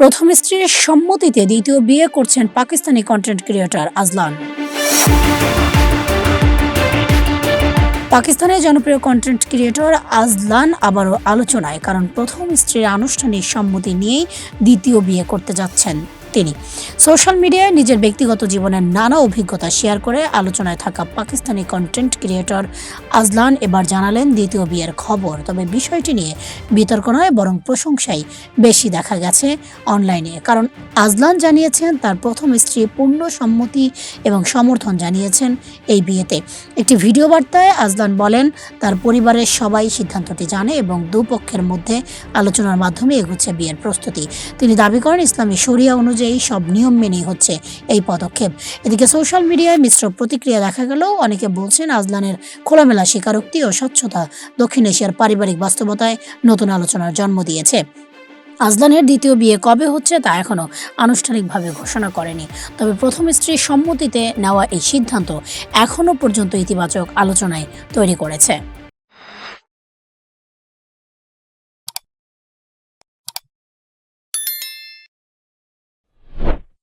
প্রথম স্ত্রীর সম্মতিতে দ্বিতীয় বিয়ে করছেন পাকিস্তানি কন্টেন্ট ক্রিয়েটর আজলান। পাকিস্তানের জনপ্রিয় কন্টেন্ট ক্রিয়েটর আজলান আবারও আলোচনায়, কারণ প্রথম স্ত্রীর আনুষ্ঠানিক সম্মতি নিয়েই দ্বিতীয় বিয়ে করতে যাচ্ছেন তিনি। সোশ্যাল মিডিয়ায় নিজের ব্যক্তিগত জীবনের নানা অভিজ্ঞতা শেয়ার করে আলোচনায় থাকা পাকিস্তানি কন্টেন্ট ক্রিয়েটর আজলান এবার জানালেন দ্বিতীয় বিয়ের খবর। তবে বিষয়টি নিয়ে বিতর্ক নয়, বরং প্রশংসাই বেশি দেখা গেছে অনলাইনে। কারণ আজলান জানিয়েছেন তার প্রথম স্ত্রী পূর্ণ সম্মতি এবং সমর্থন জানিয়েছেন এই বিয়েতে। একটি ভিডিও বার্তায় আজলান বলেন, তার পরিবারের সবাই সিদ্ধান্তটি জানে এবং দুপক্ষের মধ্যে আলোচনার মাধ্যমে এগুচ্ছে বিয়ের প্রস্তুতি। তিনি দাবি করেন, ইসলামী শরিয়া অনুযায়ী সব নিয়ম মেনেই হচ্ছে এই পদক্ষেপ। এদিকে সোশ্যাল মিডিয়ায় মিশ্র প্রতিক্রিয়া দেখা গেলেও অনেকে বলছেন আজলানের খোলামেলা স্বীকারোক্তি ও স্বচ্ছতা দক্ষিণ এশিয়ার পারিবারিক বাস্তবতায় নতুন আলোচনার জন্ম দিয়েছে। আজলানের দ্বিতীয় বিয়ে কবে হচ্ছে তা এখনও আনুষ্ঠানিকভাবে ঘোষণা করেনি, তবে প্রথম স্ত্রীর সম্মতিতে নেওয়া এই সিদ্ধান্ত এখনও পর্যন্ত ইতিবাচক আলোচনায় তৈরি করেছে।